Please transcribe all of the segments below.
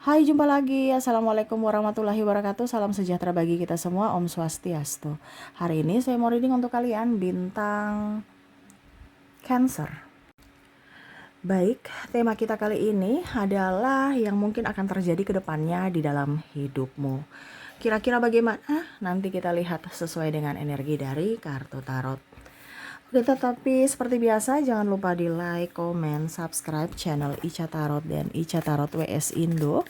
Hai, jumpa lagi. Assalamualaikum warahmatullahi wabarakatuh. Salam sejahtera bagi kita semua. Om Swastiastu. Hari ini saya mau reading untuk kalian bintang Cancer. Baik, tema kita kali ini adalah yang mungkin akan terjadi ke depannya di dalam hidupmu. Kira-kira bagaimana? Nanti kita lihat sesuai dengan energi dari kartu tarot. Oke, tetapi seperti biasa jangan lupa di like, komen, subscribe channel Ica Tarot dan Ica Tarot WS Indo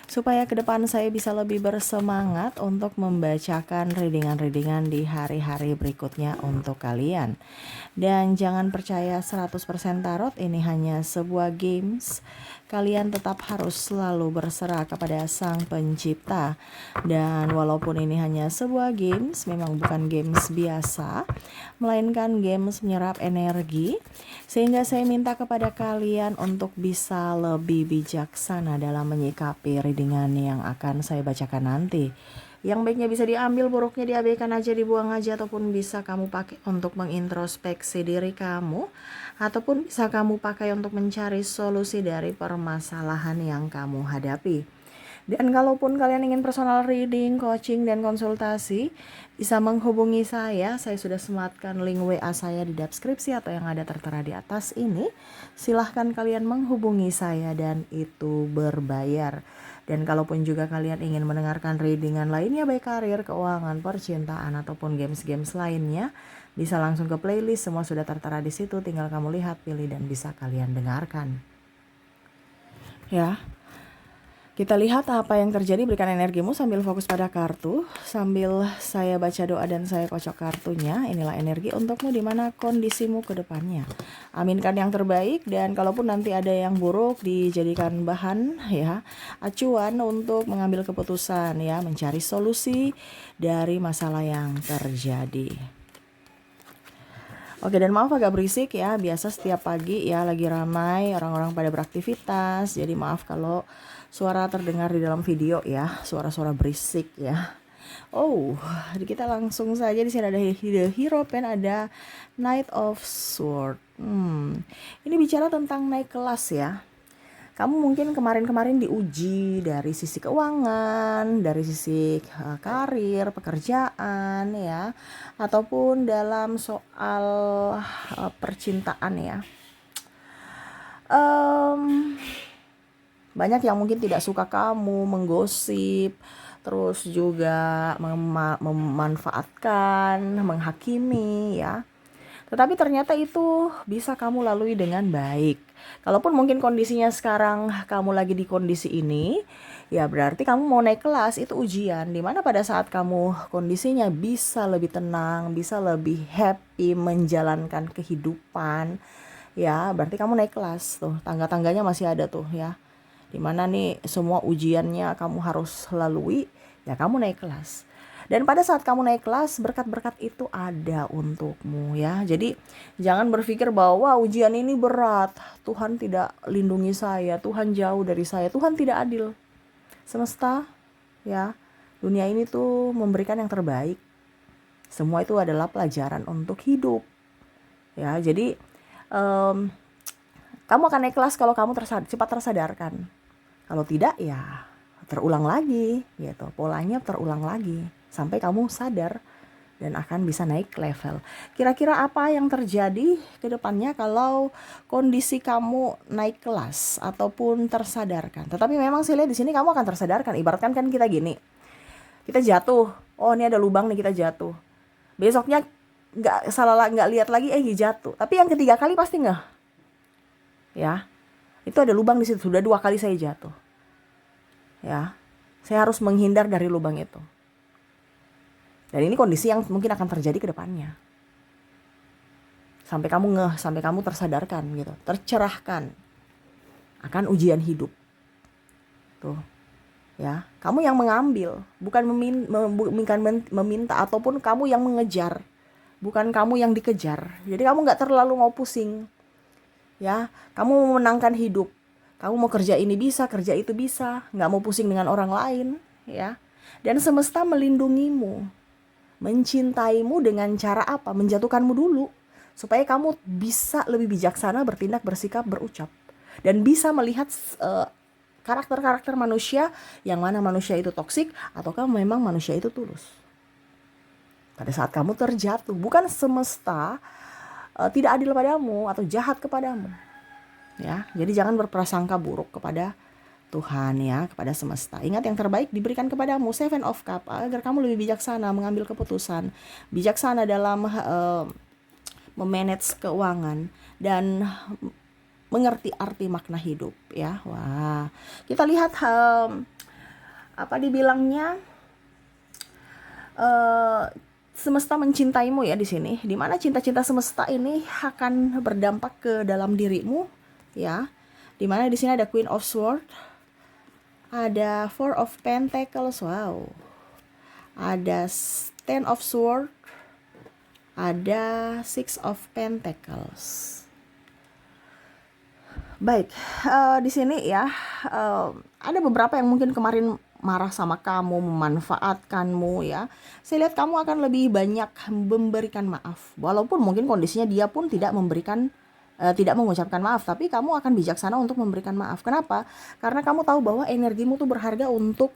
supaya ke depan saya bisa lebih bersemangat untuk membacakan readingan-readingan di hari-hari berikutnya untuk kalian. Dan jangan percaya 100% tarot, ini hanya sebuah games. Kalian tetap harus selalu berserah kepada Sang Pencipta. Dan walaupun ini hanya sebuah games, memang bukan games biasa, melainkan games menyerap energi. Sehingga saya minta kepada kalian untuk bisa lebih bijaksana dalam menyikapi readingan yang akan saya bacakan nanti. Yang baiknya bisa diambil, buruknya diabaikan aja, dibuang aja, ataupun bisa kamu pakai untuk mengintrospeksi diri kamu, ataupun bisa kamu pakai untuk mencari solusi dari permasalahan yang kamu hadapi. Dan kalaupun kalian ingin personal reading, coaching, dan konsultasi, bisa menghubungi saya. Saya sudah sematkan link WA saya di deskripsi atau yang ada tertera di atas ini. Silahkan kalian menghubungi saya dan itu berbayar. Dan kalaupun juga kalian ingin mendengarkan readingan lainnya, baik karir, keuangan, percintaan, ataupun games-games lainnya, bisa langsung ke playlist, semua sudah tertera di situ. Tinggal kamu lihat, pilih, dan bisa kalian dengarkan. Ya, kita lihat apa yang terjadi, berikan energimu sambil fokus pada kartu. Sambil saya baca doa dan saya kocok kartunya, inilah energi untukmu di mana kondisimu ke depannya. Aminkan yang terbaik, dan kalaupun nanti ada yang buruk, dijadikan bahan ya, acuan untuk mengambil keputusan ya, mencari solusi dari masalah yang terjadi. Oke, dan maaf agak berisik ya, biasa setiap pagi ya lagi ramai, orang-orang pada beraktivitas. Jadi maaf kalau suara terdengar di dalam video ya, suara-suara berisik ya. Oh, kita langsung saja. Di sini ada The Hero Pen, ada Knight of Sword. Ini bicara tentang naik kelas ya. Kamu mungkin kemarin-kemarin diuji dari sisi keuangan, dari sisi karir, pekerjaan ya, ataupun dalam soal percintaan ya. Banyak yang mungkin tidak suka kamu, menggosip, terus juga memanfaatkan, menghakimi ya. Tetapi ternyata itu bisa kamu lalui dengan baik. Kalaupun mungkin kondisinya sekarang kamu lagi di kondisi ini, ya berarti kamu mau naik kelas, itu ujian. Dimana pada saat kamu kondisinya bisa lebih tenang, bisa lebih happy menjalankan kehidupan, ya berarti kamu naik kelas tuh. Tangga-tangganya masih ada tuh ya. Dimana nih semua ujiannya kamu harus lalui, ya kamu naik kelas. Dan pada saat kamu naik kelas, berkat-berkat itu ada untukmu ya. Jadi jangan berpikir bahwa ujian ini berat, Tuhan tidak lindungi saya, Tuhan jauh dari saya, Tuhan tidak adil. Semesta ya, dunia ini tuh memberikan yang terbaik. Semua itu adalah pelajaran untuk hidup. Ya, jadi kamu akan naik kelas kalau kamu cepat tersadarkan. Kalau tidak ya terulang lagi gitu, polanya terulang lagi sampai kamu sadar dan akan bisa naik level. Kira-kira apa yang terjadi ke depannya kalau kondisi kamu naik kelas ataupun tersadarkan? Tetapi memang sih lihat di sini kamu akan tersadarkan. Ibaratkan kan kita gini, kita jatuh, oh ini ada lubang nih, kita jatuh. Besoknya nggak lihat lagi, jatuh. Tapi yang ketiga kali pasti nggak, ya itu ada lubang di situ. Sudah 2 kali saya jatuh. Ya, saya harus menghindar dari lubang itu. Dan ini kondisi yang mungkin akan terjadi ke depannya. Sampai kamu sampai kamu tersadarkan gitu, tercerahkan akan ujian hidup. Tuh. Ya, kamu yang mengambil, bukan meminta ataupun kamu yang mengejar. Bukan kamu yang dikejar. Jadi kamu enggak terlalu mau pusing. Ya, kamu memenangkan hidup. Kamu mau kerja ini bisa, kerja itu bisa, nggak mau pusing dengan orang lain, ya. Dan semesta melindungimu, mencintaimu dengan cara apa? Menjatuhkanmu dulu, supaya kamu bisa lebih bijaksana bertindak, bersikap, berucap, dan bisa melihat karakter-karakter manusia, yang mana manusia itu toksik ataukah memang manusia itu tulus. Pada saat kamu terjatuh, bukan semesta tidak adil padamu atau jahat kepadamu. Ya, jadi jangan berprasangka buruk kepada Tuhan ya, kepada semesta. Ingat yang terbaik diberikan kepadamu, Seven of Cup, agar kamu lebih bijaksana mengambil keputusan, bijaksana dalam memanage keuangan dan mengerti arti makna hidup ya. Wah, kita lihat apa dibilangnya, semesta mencintaimu ya di sini. Dimana cinta-cinta semesta ini akan berdampak ke dalam dirimu ya. Dimana di sini ada Queen of Swords, ada Four of Pentacles, wow, ada Ten of Swords, ada Six of Pentacles. Baik, di sini ya ada beberapa yang mungkin kemarin marah sama kamu, memanfaatkanmu ya. Saya lihat kamu akan lebih banyak memberikan maaf, walaupun mungkin kondisinya dia pun tidak memberikan, tidak mengucapkan maaf, tapi kamu akan bijaksana untuk memberikan maaf. Kenapa? Karena kamu tahu bahwa energimu tuh berharga untuk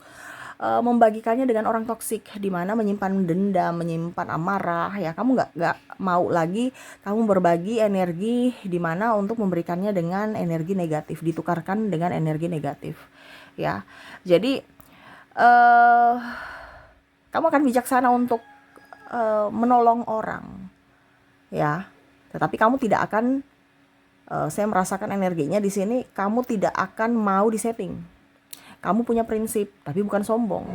membagikannya dengan orang toksik, di mana menyimpan dendam, menyimpan amarah ya. Kamu nggak mau lagi kamu berbagi energi di mana untuk memberikannya dengan energi negatif, ditukarkan dengan energi negatif ya. Jadi kamu akan bijaksana untuk menolong orang ya, tetapi kamu tidak akan, saya merasakan energinya di sini, kamu tidak akan mau disetting. Kamu punya prinsip, tapi bukan sombong.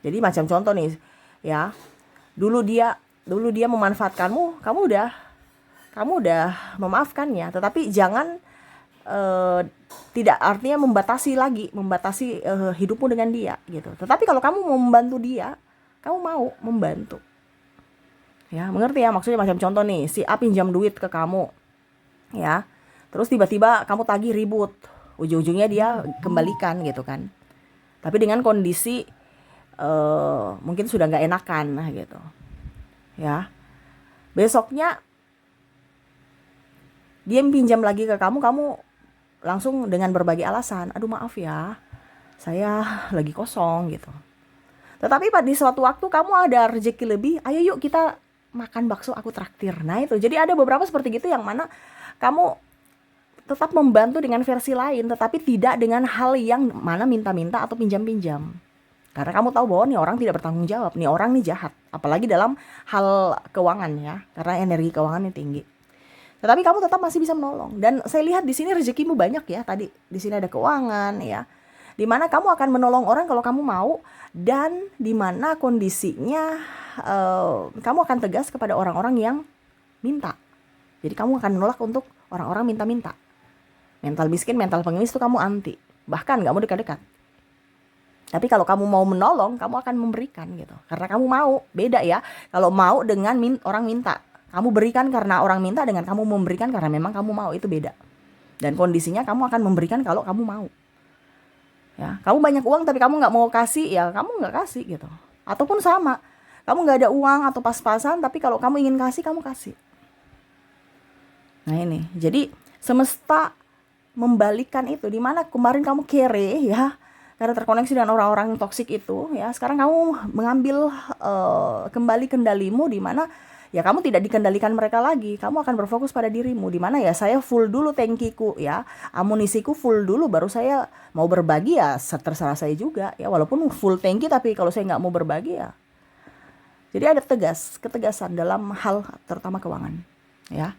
Jadi macam contoh nih, ya, dulu dia memanfaatkanmu, kamu udah memaafkannya, tetapi jangan tidak artinya membatasi hidupmu dengan dia, gitu. Tetapi kalau kamu mau membantu dia, kamu mau membantu, ya, mengerti ya maksudnya? Macam contoh nih, si A pinjam duit ke kamu, ya, terus tiba-tiba kamu tagih ribut. Ujung-ujungnya dia kembalikan gitu kan. Tapi dengan kondisi mungkin sudah gak enakan gitu. Ya. Besoknya dia pinjam lagi ke kamu, kamu langsung dengan berbagai alasan. Aduh maaf ya, saya lagi kosong gitu. Tetapi pada suatu waktu kamu ada rezeki lebih, ayo yuk kita makan bakso, aku traktir. Nah itu, jadi ada beberapa seperti gitu yang mana kamu tetap membantu dengan versi lain, tetapi tidak dengan hal yang mana minta-minta atau pinjam-pinjam. Karena kamu tahu bahwa nih orang tidak bertanggung jawab, nih orang nih jahat, apalagi dalam hal keuangan ya, karena energi keuangannya tinggi. Tetapi kamu tetap masih bisa menolong, dan saya lihat di sini rezekimu banyak ya. Tadi di sini ada keuangan ya, dimana kamu akan menolong orang kalau kamu mau, dan dimana kondisinya kamu akan tegas kepada orang-orang yang minta. Jadi kamu akan menolak untuk orang-orang minta-minta. Mental miskin, mental pengemis itu kamu anti. Bahkan gak mau dekat-dekat. Tapi kalau kamu mau menolong, kamu akan memberikan gitu. Karena kamu mau. Beda ya. Kalau mau dengan orang minta. Kamu berikan karena orang minta, dengan kamu memberikan karena memang kamu mau. Itu beda. Dan kondisinya kamu akan memberikan kalau kamu mau. Ya, kamu banyak uang tapi kamu gak mau kasih, ya kamu gak kasih gitu. Ataupun sama. Kamu gak ada uang atau pas-pasan, tapi kalau kamu ingin kasih, kamu kasih. Nah ini. Jadi semesta membalikan itu, dimana kemarin kamu kere ya karena terkoneksi dengan orang-orang toksik itu ya, sekarang kamu mengambil kembali kendalimu, dimana ya kamu tidak dikendalikan mereka lagi, kamu akan berfokus pada dirimu, dimana ya saya full dulu tankiku ya, amunisiku full dulu, baru saya mau berbagi ya terserah saya juga ya, walaupun full tanki tapi kalau saya nggak mau berbagi ya. Jadi ada ketegasan dalam hal terutama keuangan ya.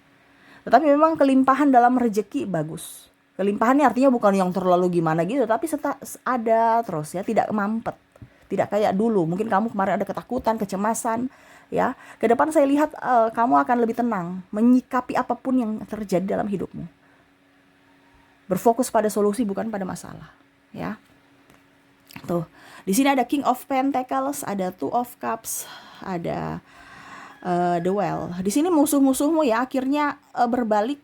Tetapi memang kelimpahan dalam rezeki bagus. Kelimpahannya artinya bukan yang terlalu gimana gitu, tapi ada terus ya, tidak mampet. Tidak kayak dulu, mungkin kamu kemarin ada ketakutan, kecemasan ya. Ke depan saya lihat kamu akan lebih tenang menyikapi apapun yang terjadi dalam hidupmu. Berfokus pada solusi bukan pada masalah, ya. Tuh, di sini ada King of Pentacles, ada Two of Cups, ada The Well. Di sini musuh-musuhmu ya akhirnya berbalik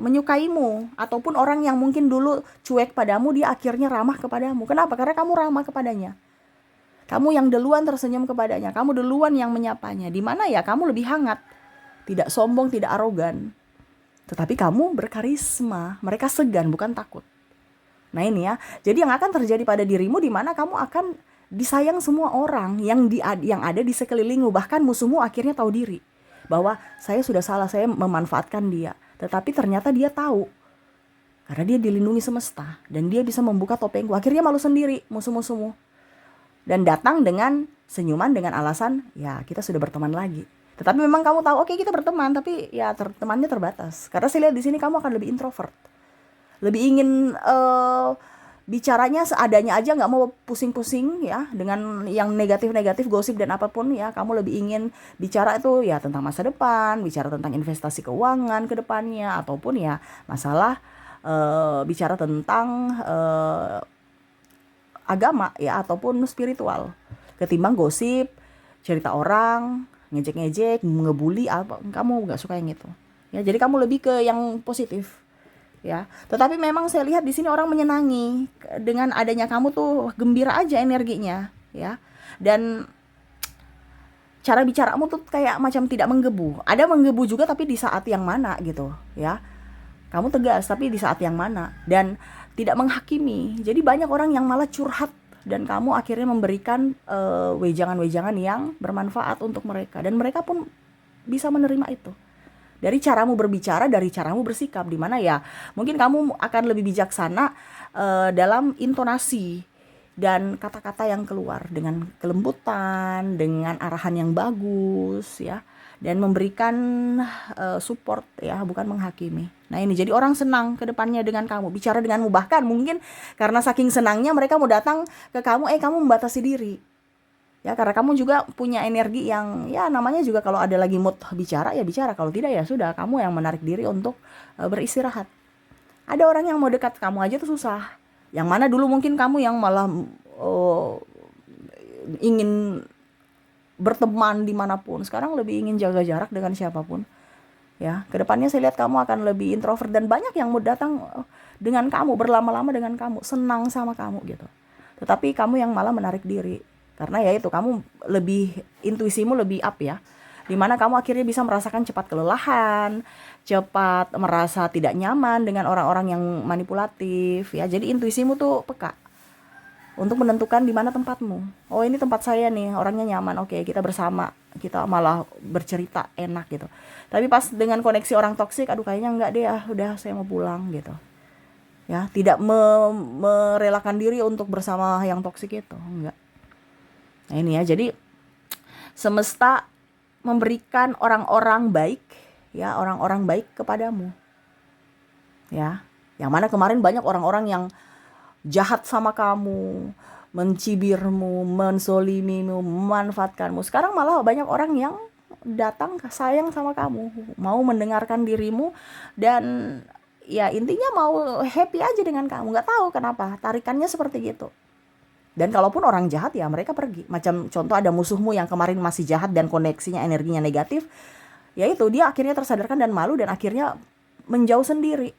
menyukaimu, ataupun orang yang mungkin dulu cuek padamu, dia akhirnya ramah kepadamu. Kenapa? Karena kamu ramah kepadanya. Kamu yang duluan tersenyum kepadanya, kamu duluan yang menyapanya. Di mana ya kamu lebih hangat, tidak sombong, tidak arogan. Tetapi kamu berkarisma. Mereka segan bukan takut. Nah ini ya, jadi yang akan terjadi pada dirimu di mana kamu akan disayang semua orang yang ada di sekelilingmu, bahkan musuhmu akhirnya tahu diri bahwa saya sudah salah, saya memanfaatkan dia. Tetapi ternyata dia tahu karena dia dilindungi semesta dan dia bisa membuka topengku. Akhirnya malu sendiri musuh-musuhmu dan datang dengan senyuman dengan alasan ya kita sudah berteman lagi. Tetapi memang kamu tahu oke, kita berteman, tapi ya temannya terbatas. Karena saya lihat di sini kamu akan lebih introvert. Lebih ingin bicaranya seadanya aja, nggak mau pusing-pusing ya dengan yang negatif-negatif, gosip dan apapun ya. Kamu lebih ingin bicara itu ya tentang masa depan, bicara tentang investasi keuangan ke depannya, ataupun ya masalah bicara tentang agama ya ataupun spiritual, ketimbang gosip, cerita orang, ngejek-ngejek, ngebully apa. Kamu nggak suka yang itu ya, jadi kamu lebih ke yang positif ya. Tetapi memang saya lihat di sini orang menyenangi dengan adanya kamu tuh, gembira aja energinya ya. Dan cara bicaramu tuh kayak macam tidak menggebu. Ada menggebu juga tapi di saat yang mana gitu ya. Kamu tegas tapi di saat yang mana, dan tidak menghakimi. Jadi banyak orang yang malah curhat dan kamu akhirnya memberikan wejangan-wejangan yang bermanfaat untuk mereka, dan mereka pun bisa menerima itu. Dari caramu berbicara, dari caramu bersikap, di mana ya mungkin kamu akan lebih bijaksana dalam intonasi dan kata-kata yang keluar dengan kelembutan, dengan arahan yang bagus ya, dan memberikan support ya, bukan menghakimi. Nah ini jadi orang senang ke depannya dengan kamu, bicara denganmu, bahkan mungkin karena saking senangnya mereka mau datang ke kamu, kamu membatasi diri. Ya karena kamu juga punya energi yang ya namanya juga kalau ada lagi mood bicara ya bicara, kalau tidak ya sudah kamu yang menarik diri untuk beristirahat. Ada orang yang mau dekat kamu aja tuh susah. Yang mana dulu mungkin kamu yang malah ingin berteman dimanapun, sekarang lebih ingin jaga jarak dengan siapapun. Ya, kedepannya saya lihat kamu akan lebih introvert dan banyak yang mau datang dengan kamu, berlama-lama dengan kamu, senang sama kamu gitu. Tetapi kamu yang malah menarik diri. Karena ya itu, kamu lebih, intuisimu lebih up ya. Dimana kamu akhirnya bisa merasakan cepat kelelahan, cepat merasa tidak nyaman dengan orang-orang yang manipulatif ya. Jadi intuisimu tuh peka untuk menentukan di mana tempatmu. Oh ini tempat saya nih, orangnya nyaman, oke kita bersama, kita malah bercerita enak gitu. Tapi pas dengan koneksi orang toksik, aduh kayaknya enggak deh, udah saya mau pulang gitu. Ya, tidak merelakan diri untuk bersama yang toksik itu, enggak. Nah ini ya, jadi semesta memberikan orang-orang baik ya, orang-orang baik kepadamu. Ya, yang mana kemarin banyak orang-orang yang jahat sama kamu, mencibirmu, mensolimimu, memanfaatkanmu. Sekarang malah banyak orang yang datang sayang sama kamu, mau mendengarkan dirimu, dan ya intinya mau happy aja dengan kamu. Nggak tahu kenapa tarikannya seperti gitu. Dan kalaupun orang jahat ya mereka pergi. Macam contoh ada musuhmu yang kemarin masih jahat dan koneksinya energinya negatif, ya itu dia akhirnya tersadarkan dan malu dan akhirnya menjauh sendiri.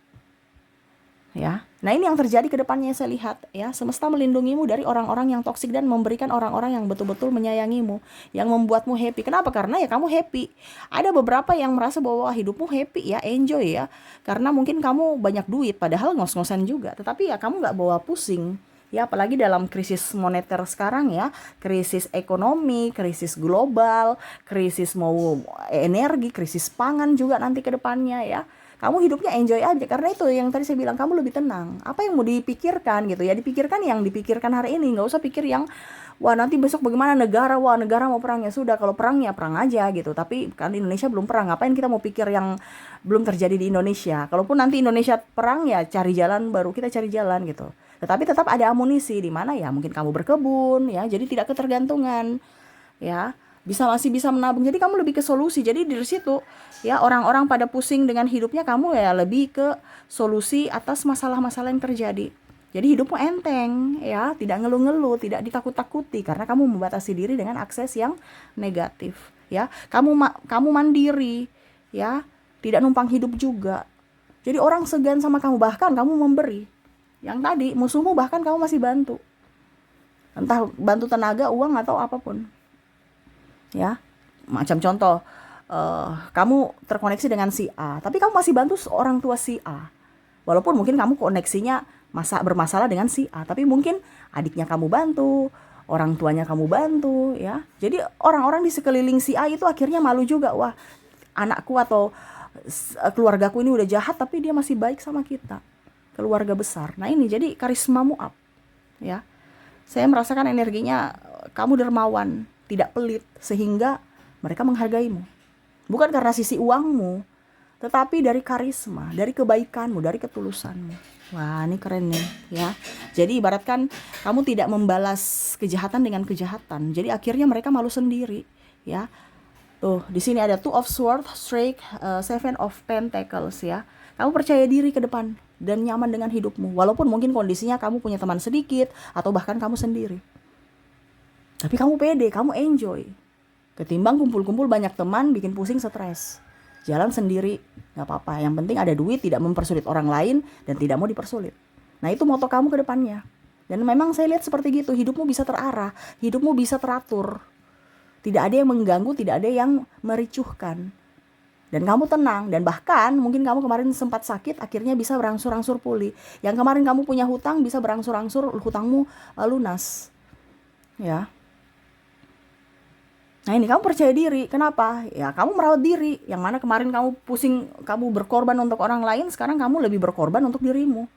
Ya, nah ini yang terjadi ke depannya saya lihat ya, semesta melindungimu dari orang-orang yang toksik dan memberikan orang-orang yang betul-betul menyayangimu, yang membuatmu happy. Kenapa? Karena ya kamu happy. Ada beberapa yang merasa bahwa hidupmu happy ya, enjoy ya, karena mungkin kamu banyak duit, padahal ngos-ngosan juga, tetapi ya kamu nggak bawa pusing. Ya apalagi dalam krisis moneter sekarang ya, krisis ekonomi, krisis global, krisis mau energi, krisis pangan juga nanti ke depannya ya. Kamu hidupnya enjoy aja, karena itu yang tadi saya bilang, kamu lebih tenang. Apa yang mau dipikirkan gitu ya, dipikirkan yang dipikirkan hari ini, nggak usah pikir yang wah nanti besok bagaimana negara, wah negara mau perang, ya sudah kalau perang ya perang aja gitu. Tapi kan Indonesia belum perang, ngapain kita mau pikir yang belum terjadi di Indonesia. Kalaupun nanti Indonesia perang ya cari jalan baru, kita cari jalan gitu. Tetapi tetap ada amunisi di mana ya mungkin kamu berkebun ya, jadi tidak ketergantungan ya, masih bisa menabung. Jadi kamu lebih ke solusi. Jadi dari situ ya, orang-orang pada pusing dengan hidupnya, kamu ya lebih ke solusi atas masalah-masalah yang terjadi. Jadi hidupmu enteng ya, tidak ngeluh-ngeluh, tidak ditakut-takuti karena kamu membatasi diri dengan akses yang negatif ya. Kamu mandiri ya, tidak numpang hidup juga. Jadi orang segan sama kamu, bahkan kamu memberi. Yang tadi musuhmu bahkan kamu masih bantu. Entah bantu tenaga, uang atau apapun. Ya, macam contoh kamu terkoneksi dengan si A, tapi kamu masih bantu orang tua si A, walaupun mungkin kamu koneksinya bermasalah dengan si A, tapi mungkin adiknya kamu bantu, orang tuanya kamu bantu, ya. Jadi orang-orang di sekeliling si A itu akhirnya malu juga, wah anakku atau keluargaku ini udah jahat tapi dia masih baik sama kita, keluarga besar. Nah ini jadi karismamu up, ya. Saya merasakan energinya kamu dermawan, tidak pelit, sehingga mereka menghargaimu. Bukan karena sisi uangmu, tetapi dari karisma, dari kebaikanmu, dari ketulusanmu. Wah, ini keren nih, ya. Jadi ibaratkan kamu tidak membalas kejahatan dengan kejahatan. Jadi akhirnya mereka malu sendiri, ya. Tuh, di sini ada Two of Swords, Strike, Seven of Pentacles, ya. Kamu percaya diri ke depan dan nyaman dengan hidupmu. Walaupun mungkin kondisinya kamu punya teman sedikit atau bahkan kamu sendiri. Tapi kamu pede, kamu enjoy. Ketimbang kumpul-kumpul banyak teman bikin pusing, stres. Jalan sendiri, gak apa-apa. Yang penting ada duit, tidak mempersulit orang lain, dan tidak mau dipersulit. Nah itu moto kamu ke depannya. Dan memang saya lihat seperti gitu, hidupmu bisa terarah, hidupmu bisa teratur. Tidak ada yang mengganggu, tidak ada yang mericuhkan. Dan kamu tenang, dan bahkan mungkin kamu kemarin sempat sakit, akhirnya bisa berangsur-angsur pulih. Yang kemarin kamu punya hutang, bisa berangsur-angsur hutangmu lunas. Ya. Nah ini kamu percaya diri, kenapa? Ya kamu merawat diri, yang mana kemarin kamu pusing, kamu berkorban untuk orang lain, sekarang kamu lebih berkorban untuk dirimu.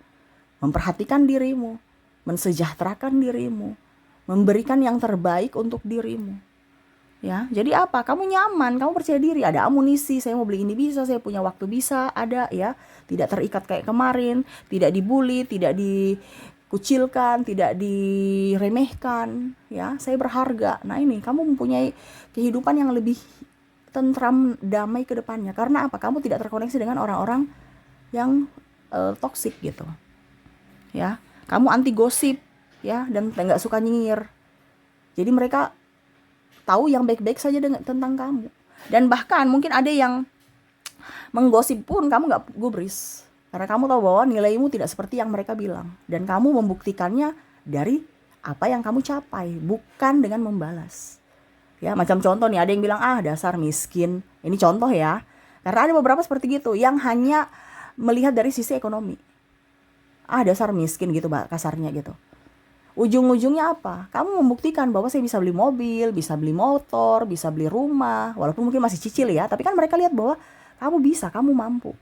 Memperhatikan dirimu, mensejahterakan dirimu, memberikan yang terbaik untuk dirimu. Ya, jadi apa? Kamu nyaman, kamu percaya diri, ada amunisi, saya mau beli ini bisa, saya punya waktu bisa, ada ya. Tidak terikat kayak kemarin, tidak dibully, tidak dikucilkan, tidak diremehkan, ya. Saya berharga. Nah, ini kamu mempunyai kehidupan yang lebih tentram, damai ke depannya. Karena apa? Kamu tidak terkoneksi dengan orang-orang yang toksik gitu. Ya, kamu anti gosip, ya, dan enggak suka nyinyir. Jadi mereka tahu yang baik-baik saja tentang kamu. Dan bahkan mungkin ada yang menggosip pun kamu gak gubris. Karena kamu tahu bahwa nilaimu tidak seperti yang mereka bilang. Dan kamu membuktikannya dari apa yang kamu capai, bukan dengan membalas. Ya, macam contoh nih, ada yang bilang, dasar miskin. Ini contoh ya. Karena ada beberapa seperti gitu, yang hanya melihat dari sisi ekonomi. Dasar miskin gitu, kasarnya gitu. Ujung-ujungnya apa? Kamu membuktikan bahwa saya bisa beli mobil, bisa beli motor, bisa beli rumah. Walaupun mungkin masih cicil ya, tapi kan mereka lihat bahwa kamu bisa, kamu mampu.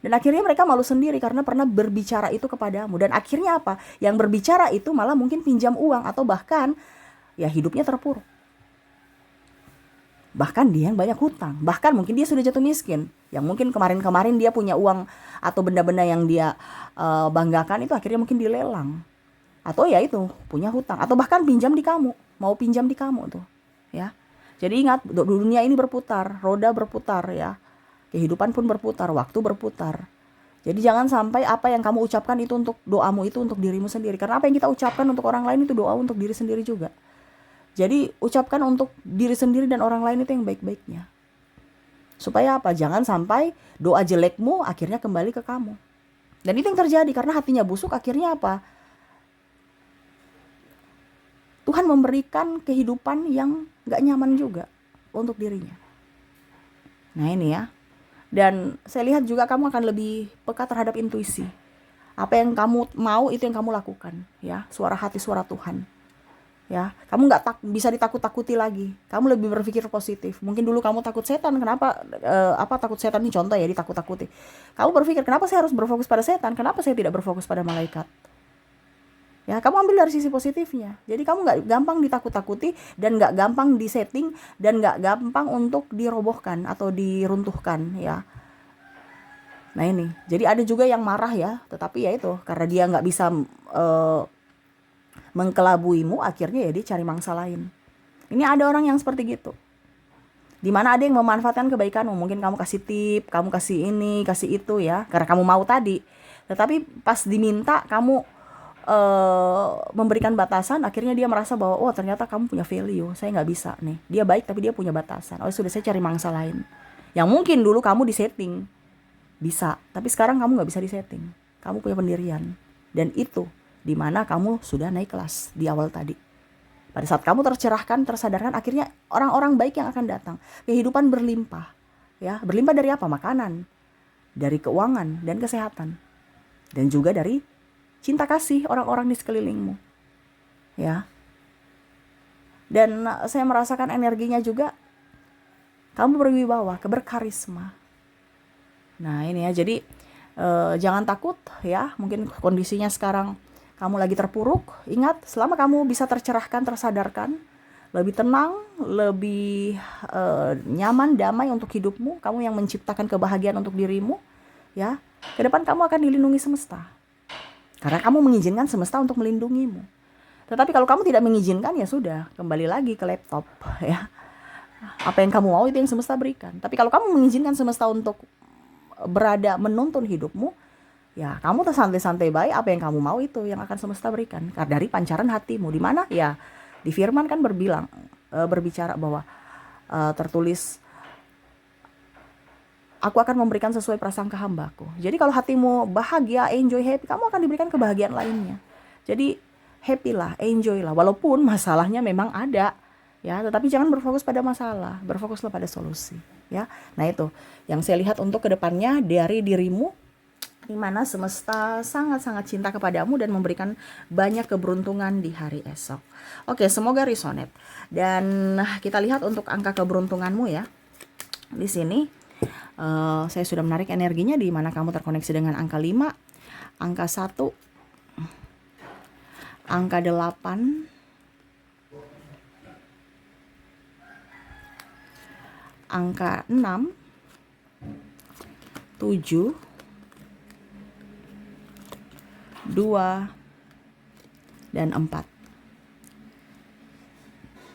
Dan akhirnya mereka malu sendiri karena pernah berbicara itu kepadamu. Dan akhirnya apa? Yang berbicara itu malah mungkin pinjam uang atau bahkan ya hidupnya terpuruk. Bahkan dia yang banyak hutang. Bahkan mungkin dia sudah jatuh miskin. Yang mungkin kemarin-kemarin dia punya uang atau benda-benda yang dia banggakan itu akhirnya mungkin dilelang. Atau ya itu, punya hutang. Atau bahkan pinjam di kamu. Mau pinjam di kamu tuh. Ya. Jadi ingat, dunia ini berputar. Roda berputar ya. Kehidupan pun berputar, waktu berputar. Jadi jangan sampai apa yang kamu ucapkan itu untuk doamu itu untuk dirimu sendiri. Karena apa yang kita ucapkan untuk orang lain itu doa untuk diri sendiri juga. Jadi ucapkan untuk diri sendiri dan orang lain itu yang baik-baiknya. Supaya apa? Jangan sampai doa jelekmu akhirnya kembali ke kamu. Dan itu yang terjadi karena hatinya busuk, akhirnya apa? Tuhan memberikan kehidupan yang gak nyaman juga untuk dirinya. Nah ini ya. Dan saya lihat juga kamu akan lebih peka terhadap intuisi. Apa yang kamu mau itu yang kamu lakukan, ya. Suara hati, suara Tuhan. Ya, kamu nggak bisa ditakut-takuti lagi. Kamu lebih berpikir positif. Mungkin dulu kamu takut setan, kenapa takut setan ini contoh ya, ditakut-takuti. Kamu berpikir, kenapa saya harus berfokus pada setan? Kenapa saya tidak berfokus pada malaikat? Ya, kamu ambil dari sisi positifnya. Jadi kamu nggak gampang ditakut-takuti dan nggak gampang disetting dan nggak gampang untuk dirobohkan atau diruntuhkan, ya. Nah ini, jadi ada juga yang marah ya, tetapi ya itu karena dia nggak bisa mengkelabuimu, akhirnya ya dia cari mangsa lain. Ini ada orang yang seperti gitu. Dimana ada yang memanfaatkan kebaikanmu. Mungkin kamu kasih tip, kamu kasih ini, kasih itu ya, karena kamu mau tadi. Tetapi pas diminta kamu memberikan batasan, akhirnya dia merasa bahwa ternyata kamu punya value, saya nggak bisa nih. Dia baik tapi dia punya batasan. Sudah, saya cari mangsa lain. Yang mungkin dulu kamu disetting bisa, tapi sekarang kamu nggak bisa disetting. Kamu punya pendirian. Dan itu dimana kamu sudah naik kelas di awal tadi. Pada saat kamu tercerahkan, tersadarkan, akhirnya orang-orang baik yang akan datang. Kehidupan berlimpah. Ya, berlimpah dari apa? Makanan, dari keuangan dan kesehatan. Dan juga dari cinta kasih orang-orang di sekelilingmu, ya. Dan saya merasakan energinya juga, kamu berwibawa, berkarisma. Nah ini ya, jadi jangan takut ya, mungkin kondisinya sekarang kamu lagi terpuruk. Ingat, selama kamu bisa tercerahkan, tersadarkan, lebih tenang, lebih nyaman, damai untuk hidupmu, kamu yang menciptakan kebahagiaan untuk dirimu, ya, ke depan kamu akan dilindungi semesta. Karena kamu mengizinkan semesta untuk melindungimu. Tetapi kalau kamu tidak mengizinkan, ya sudah, kembali lagi ke laptop, ya. Apa yang kamu mau itu yang semesta berikan. Tapi kalau kamu mengizinkan semesta untuk berada menuntun hidupmu, ya kamu tersantai-santai baik, apa yang kamu mau itu yang akan semesta berikan. Karena dari pancaran hatimu, di mana ya di firman kan berbicara bahwa tertulis, aku akan memberikan sesuai prasangka hambaku. Jadi kalau hatimu bahagia, enjoy, happy, kamu akan diberikan kebahagiaan lainnya. Jadi happy lah, enjoy lah, walaupun masalahnya memang ada, ya. Tetapi jangan berfokus pada masalah, berfokuslah pada solusi, ya. Nah itu yang saya lihat untuk kedepannya dari dirimu, di mana semesta sangat-sangat cinta kepadamu dan memberikan banyak keberuntungan di hari esok. Oke, semoga resonate. Dan kita lihat untuk angka keberuntunganmu ya. Di sini saya sudah menarik energinya, di mana kamu terkoneksi dengan angka 5, angka 1, angka 8, angka 6, 7, 2, dan 4.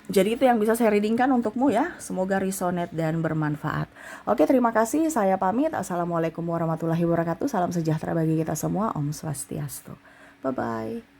Jadi itu yang bisa saya readingkan untukmu ya. Semoga resonate dan bermanfaat. Oke, terima kasih. Saya pamit. Assalamualaikum warahmatullahi wabarakatuh. Salam sejahtera bagi kita semua. Om Swastiastu. Bye-bye.